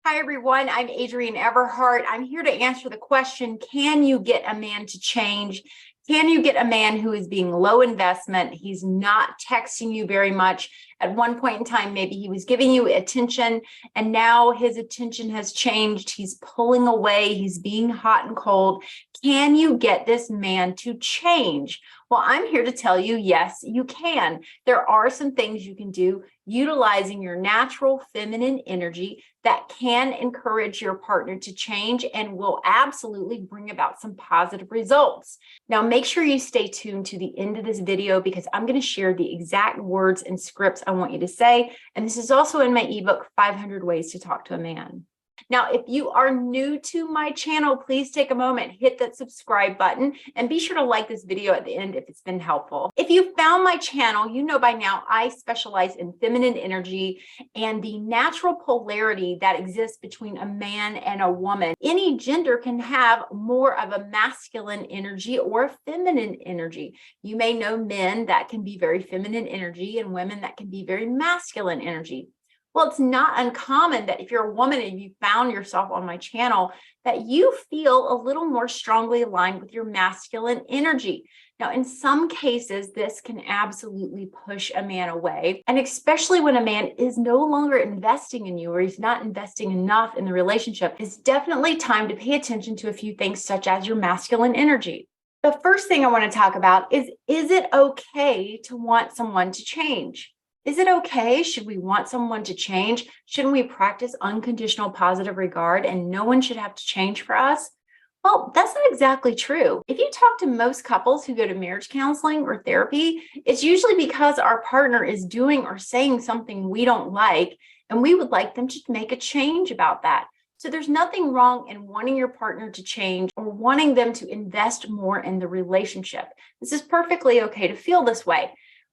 Hi, everyone. I'm Adrienne Everheart. I'm here to answer the question, can you get a man to change? Can you get a man who is being low investment? He's not texting you very much. At one point in time, maybe he was giving you attention, and now his attention has changed. He's pulling away. He's being hot and cold. Can you get this man to change? Well, I'm here to tell you, yes, you can. There are some things you can do utilizing your natural feminine energy that can encourage your partner to change and will absolutely bring about some positive results. Now, make sure you stay tuned to the end of this video because I'm going to share the exact words and scripts I want you to say. And this is also in my ebook, 500 Ways to Talk to a Man. Now, if you are new to my channel, please take a moment, hit that subscribe button, and be sure to like this video at the end if it's been helpful. If you found my channel, you know by now I specialize in feminine energy and the natural polarity that exists between a man and a woman. Any gender can have more of a masculine energy or a feminine energy. You may know men that can be very feminine energy and women that can be very masculine energy. Well, it's not uncommon that if you're a woman and you found yourself on my channel, that you feel a little more strongly aligned with your masculine energy. Now, in some cases, this can absolutely push a man away. And especially when a man is no longer investing in you or he's not investing enough in the relationship, it's definitely time to pay attention to a few things such as your masculine energy. The first thing I want to talk about is it okay to want someone to change? Is it okay? Should we want someone to change? Shouldn't we practice unconditional positive regard and no one should have to change for us? Well, that's not exactly true. If you talk to most couples who go to marriage counseling or therapy, it's usually because our partner is doing or saying something we don't like, and we would like them to make a change about that. So there's nothing wrong in wanting your partner to change or wanting them to invest more in the relationship. This is perfectly okay to feel this way.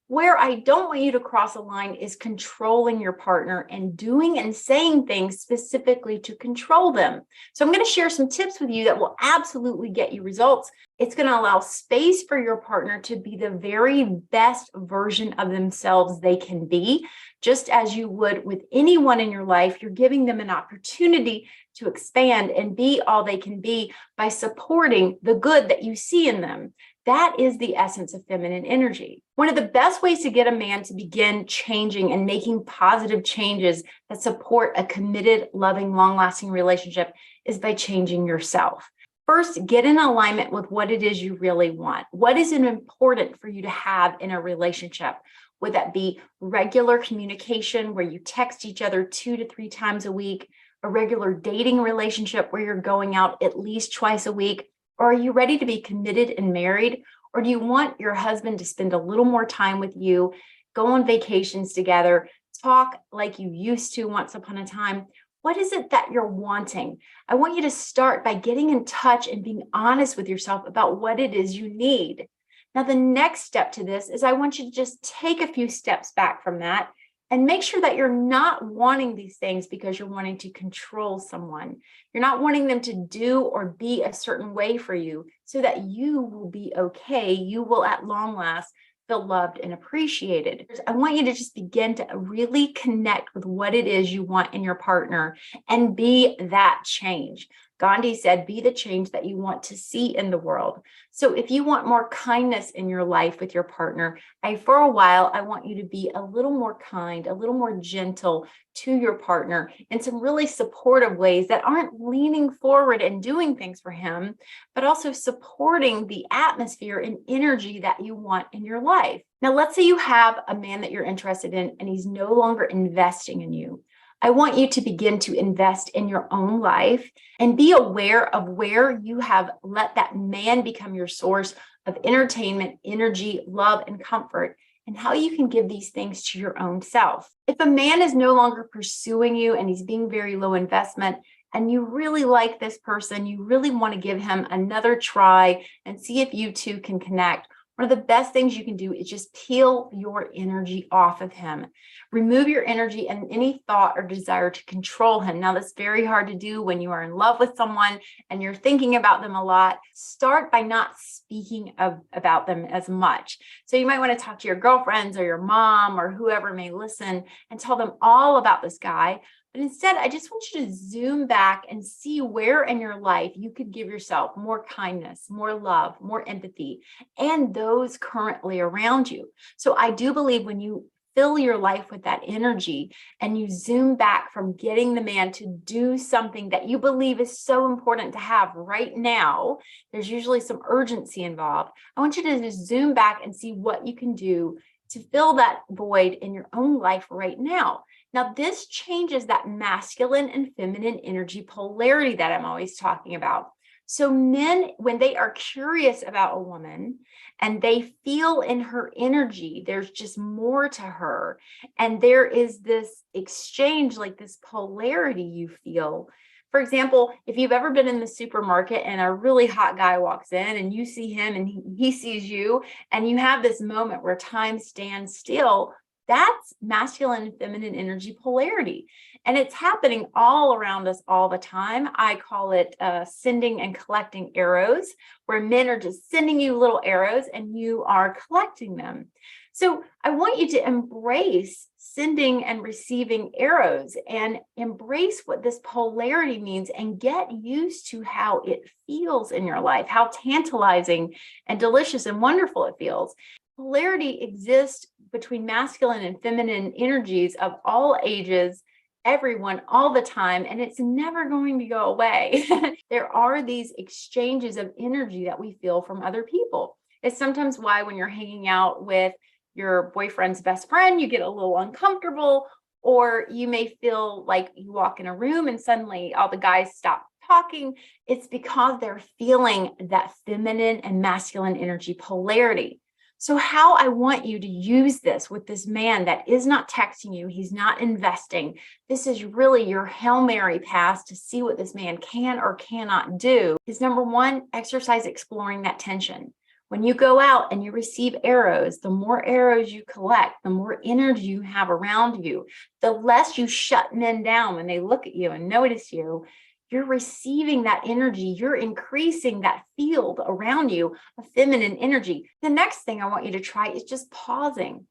Where I don't want you to cross a line is controlling your partner and doing and saying things specifically to control them. So I'm going to share some tips with you that will absolutely get you results. It's going to allow space for your partner to be the very best version of themselves they can be. Just as you would with anyone in your life, you're giving them an opportunity to expand and be all they can be by supporting the good that you see in them. That is the essence of feminine energy. One of the best ways to get a man to begin changing and making positive changes that support a committed, loving, long-lasting relationship is by changing yourself. First, get in alignment with what it is you really want. What is important for you to have in a relationship? Would that be regular communication where you text each other 2 to 3 times a week, a regular dating relationship where you're going out at least twice a week? Or are you ready to be committed and married? Or do you want your husband to spend a little more time with you, go on vacations together, talk like you used to once upon a time? What is it that you're wanting? I want you to start by getting in touch and being honest with yourself about what it is you need. Now, the next step to this is I want you to just take a few steps back from that and make sure that you're not wanting these things because you're wanting to control someone. You're not wanting them to do or be a certain way for you so that you will be okay. You will at long last feel loved and appreciated. I want you to just begin to really connect with what it is you want in your partner and be that change. Gandhi said, be the change that you want to see in the world. So if you want more kindness in your life with your partner, for a while, I want you to be a little more kind, a little more gentle to your partner in some really supportive ways that aren't leaning forward and doing things for him, but also supporting the atmosphere and energy that you want in your life. Now, let's say you have a man that you're interested in and he's no longer investing in you. I want you to begin to invest in your own life and be aware of where you have let that man become your source of entertainment, energy, love, and comfort, and how you can give these things to your own self. If a man is no longer pursuing you and he's being very low investment, and you really like this person, you really want to give him another try and see if you two can connect, one of the best things you can do is just peel your energy off of him. Remove your energy and any thought or desire to control him. Now, that's very hard to do when you are in love with someone and you're thinking about them a lot. Start by not speaking about them as much. So you might want to talk to your girlfriends or your mom or whoever may listen and tell them all about this guy, But instead, I just want you to zoom back and see where in your life you could give yourself more kindness, more love, more empathy, and those currently around you. So I do believe when you fill your life with that energy and you zoom back from getting the man to do something that you believe is so important to have right now, there's usually some urgency involved. I want you to just zoom back and see what you can do to fill that void in your own life right now. Now, this changes that masculine and feminine energy polarity that I'm always talking about. So men, when they are curious about a woman and they feel in her energy, there's just more to her. And there is this exchange, like this polarity you feel. For example, if you've ever been in the supermarket and a really hot guy walks in and you see him and he sees you, and you have this moment where time stands still, that's masculine and feminine energy polarity. And it's happening all around us all the time. I call it sending and collecting arrows, where men are just sending you little arrows and you are collecting them. So I want you to embrace sending and receiving arrows and embrace what this polarity means and get used to how it feels in your life, how tantalizing and delicious and wonderful it feels. Polarity exists between masculine and feminine energies of all ages, everyone, all the time, and it's never going to go away. There are these exchanges of energy that we feel from other people. It's sometimes why when you're hanging out with your boyfriend's best friend, you get a little uncomfortable, or you may feel like you walk in a room and suddenly all the guys stop talking. It's because they're feeling that feminine and masculine energy polarity. So how I want you to use this with this man that is not texting you, he's not investing. This is really your Hail Mary pass to see what this man can or cannot do. Is number one, exercise exploring that tension. When you go out and you receive arrows, the more arrows you collect, the more energy you have around you, the less you shut men down when they look at you and notice you. You're receiving that energy. You're increasing that field around you of feminine energy. The next thing I want you to try is just pausing.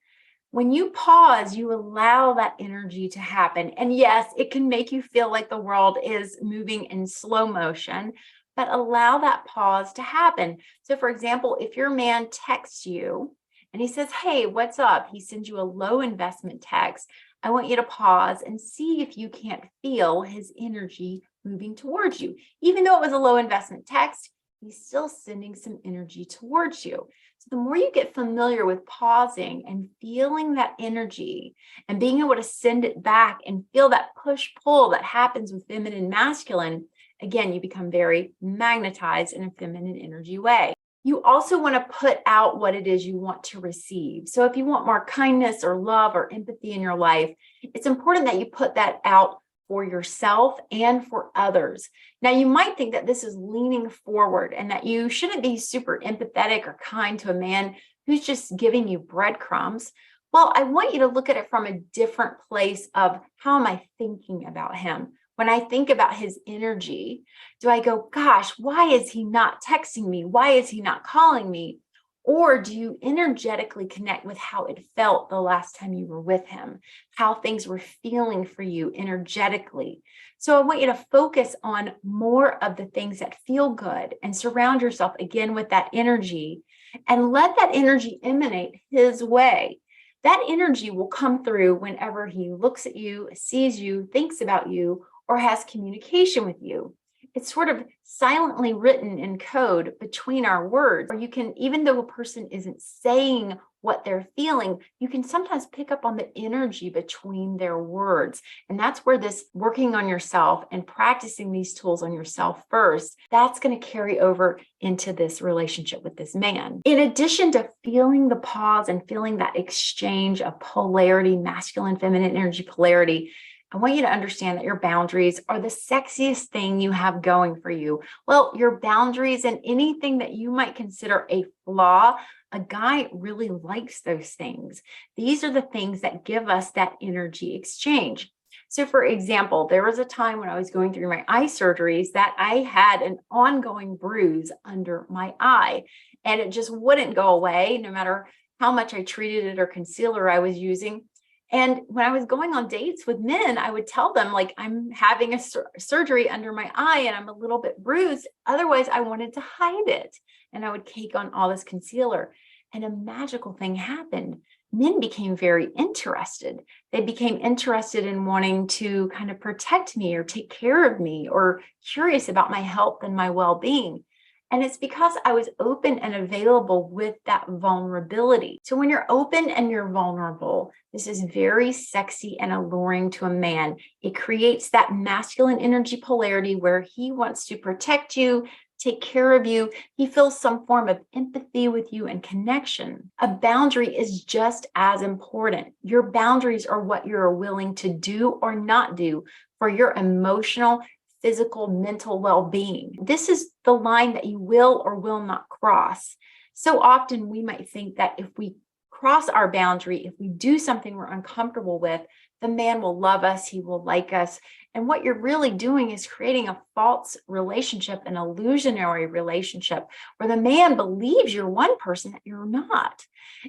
When you pause, you allow that energy to happen. And yes, it can make you feel like the world is moving in slow motion, but allow that pause to happen. So for example, if your man texts you and he says, "Hey, what's up?" He sends you a low investment text. I want you to pause and see if you can't feel his energy moving towards you. Even though it was a low investment text, he's still sending some energy towards you. So the more you get familiar with pausing and feeling that energy and being able to send it back and feel that push pull that happens with feminine and masculine, again, you become very magnetized in a feminine energy way. You also want to put out what it is you want to receive. So if you want more kindness or love or empathy in your life, it's important that you put that out for yourself and for others. Now, you might think that this is leaning forward and that you shouldn't be super empathetic or kind to a man who's just giving you breadcrumbs. Well, I want you to look at it from a different place of, how am I thinking about him? When I think about his energy, do I go, gosh, why is he not texting me? Why is he not calling me? Or do you energetically connect with how it felt the last time you were with him, how things were feeling for you energetically? So I want you to focus on more of the things that feel good and surround yourself again with that energy and let that energy emanate his way. That energy will come through whenever he looks at you, sees you, thinks about you, or has communication with you. It's sort of silently written in code between our words. Or you can, even though a person isn't saying what they're feeling, you can sometimes pick up on the energy between their words. And that's where this working on yourself and practicing these tools on yourself first, that's going to carry over into this relationship with this man. In addition to feeling the pause and feeling that exchange of polarity, masculine, feminine energy polarity, I want you to understand that your boundaries are the sexiest thing you have going for you. Well, your boundaries and anything that you might consider a flaw, a guy really likes those things. These are the things that give us that energy exchange. So for example, there was a time when I was going through my eye surgeries that I had an ongoing bruise under my eye, and it just wouldn't go away no matter how much I treated it or concealer I was using. And when I was going on dates with men, I would tell them, like, I'm having a surgery under my eye and I'm a little bit bruised. Otherwise, I wanted to hide it. And I would cake on all this concealer. And a magical thing happened. Men became very interested. They became interested in wanting to kind of protect me or take care of me or curious about my health and my well-being. And it's because I was open and available with that vulnerability. So when you're open and you're vulnerable, this is very sexy and alluring to a man. It creates that masculine energy polarity where he wants to protect you, take care of you. He feels some form of empathy with you and connection. A boundary is just as important. Your boundaries are what you're willing to do or not do for your emotional, physical, mental well-being. This is the line that you will or will not cross. So often we might think that if we cross our boundary, if we do something we're uncomfortable with, the man will love us, he will like us. And what you're really doing is creating a false relationship, an illusionary relationship where the man believes you're one person that you're not.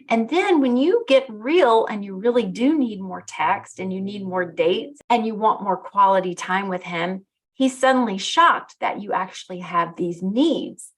And then when you get real and you really do need more text and you need more dates and you want more quality time with him, he's suddenly shocked that you actually have these needs.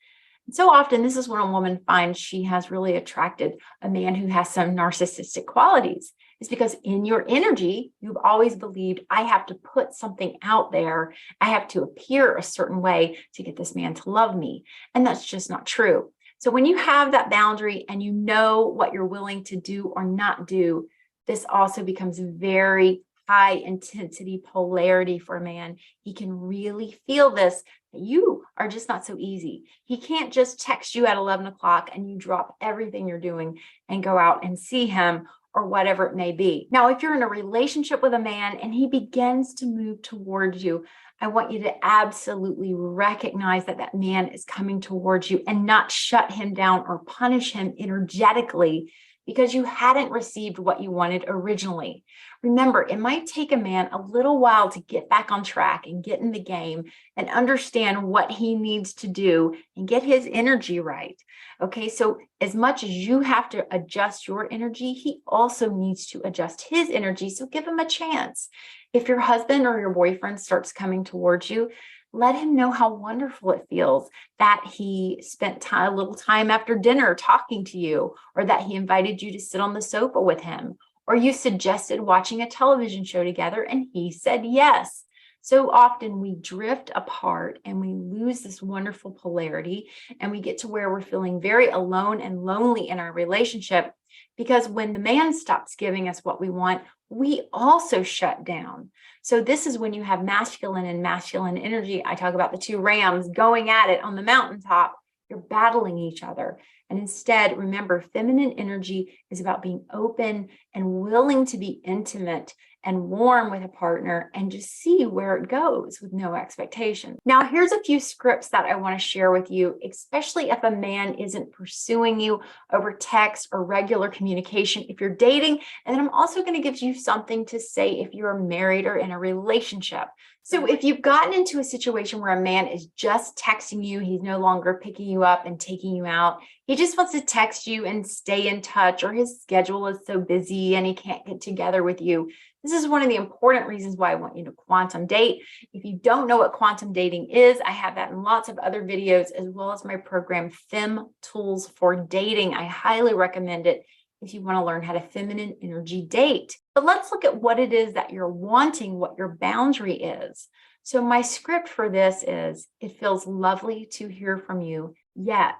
And so often, this is when a woman finds she has really attracted a man who has some narcissistic qualities. It's because in your energy, you've always believed, I have to put something out there. I have to appear a certain way to get this man to love me. And that's just not true. So when you have that boundary and you know what you're willing to do or not do, this also becomes very high intensity polarity for a man. He can really feel this, that you are just not so easy. He can't just text you at 11 o'clock and you drop everything you're doing and go out and see him or whatever it may be. Now, if you're in a relationship with a man and he begins to move towards you, I want you to absolutely recognize that that man is coming towards you and not shut him down or punish him energetically because you hadn't received what you wanted originally. Remember, it might take a man a little while to get back on track and get in the game and understand what he needs to do and get his energy right. Okay, so as much as you have to adjust your energy, he also needs to adjust his energy. So give him a chance. If your husband or your boyfriend starts coming towards you, let him know how wonderful it feels that he spent a little time after dinner talking to you, or that he invited you to sit on the sofa with him, or you suggested watching a television show together and he said yes. So often we drift apart and we lose this wonderful polarity and we get to where we're feeling very alone and lonely in our relationship because when the man stops giving us what we want, we also shut down. So this is when you have masculine and masculine energy. I talk about the two rams going at it on the mountaintop. You're battling each other. And instead, remember, feminine energy is about being open and willing to be intimate and warm with a partner and just see where it goes with no expectation. Now, here's a few scripts that I want to share with you, especially if a man isn't pursuing you over text or regular communication if you're dating. And then I'm also going to give you something to say if you're married or in a relationship. So if you've gotten into a situation where a man is just texting you, he's no longer picking you up and taking you out, he just wants to text you and stay in touch, or his schedule is so busy and he can't get together with you. This is one of the important reasons why I want you to quantum date. If you don't know what quantum dating is, I have that in lots of other videos, as well as my program, Fem Tools for Dating. I highly recommend it if you want to learn how to feminine energy date. But let's look at what it is that you're wanting, what your boundary is. So my script for this is, it feels lovely to hear from you, yet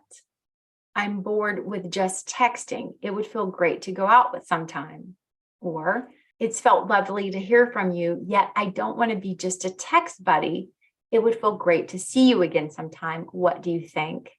I'm bored with just texting. It would feel great to go out with sometime. Or it's felt lovely to hear from you, yet I don't want to be just a text buddy. It would feel great to see you again sometime. What do you think?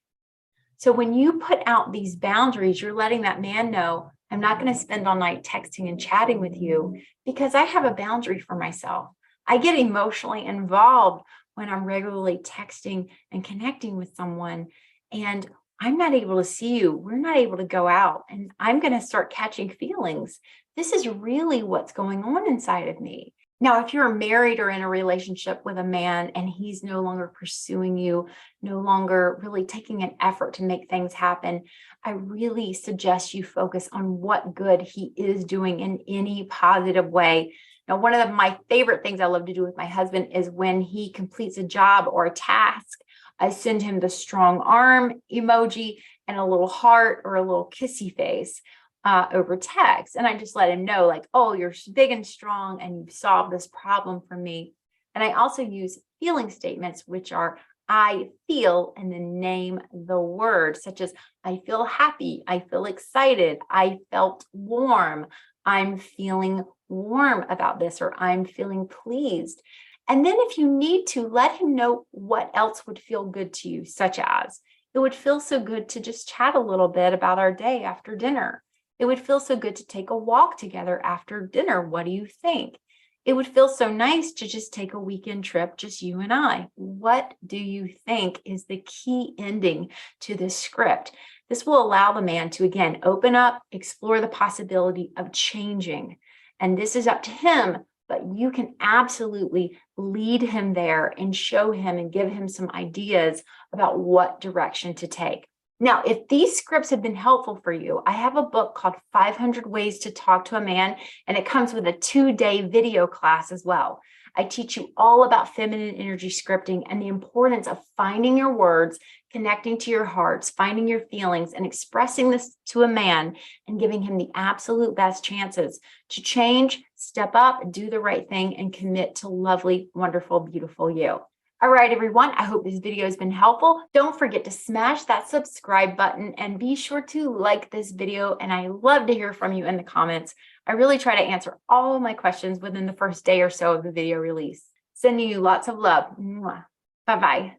So when you put out these boundaries, you're letting that man know, I'm not going to spend all night texting and chatting with you because I have a boundary for myself. I get emotionally involved when I'm regularly texting and connecting with someone, and I'm not able to see you. We're not able to go out, and I'm going to start catching feelings. This is really what's going on inside of me. Now, if you're married or in a relationship with a man and he's no longer pursuing you, no longer really taking an effort to make things happen, I really suggest you focus on what good he is doing in any positive way. Now, one of my favorite things I love to do with my husband is when he completes a job or a task, I send him the strong arm emoji and a little heart or a little kissy face over text. And I just let him know, like, oh, you're big and strong and you've solved this problem for me. And I also use feeling statements, which are I feel and then name the word, such as I feel happy, I feel excited, I felt warm, I'm feeling warm about this, or I'm feeling pleased. And then if you need to, let him know what else would feel good to you, such as it would feel so good to just chat a little bit about our day after dinner. It would feel so good to take a walk together after dinner. What do you think? It would feel so nice to just take a weekend trip, just you and I. What do you think is the key ending to this script? This will allow the man to, again, open up, explore the possibility of changing. And this is up to him, but you can absolutely lead him there and show him and give him some ideas about what direction to take. Now, if these scripts have been helpful for you, I have a book called 500 Ways to Talk to a Man, and it comes with a 2-day video class as well. I teach you all about feminine energy scripting and the importance of finding your words, connecting to your hearts, finding your feelings, and expressing this to a man and giving him the absolute best chances to change, step up, do the right thing, and commit to lovely, wonderful, beautiful you. All right, everyone, I hope this video has been helpful. Don't forget to smash that subscribe button and be sure to like this video. And I love to hear from you in the comments. I really try to answer all of my questions within the first day or so of the video release. Sending you lots of love. Bye-bye.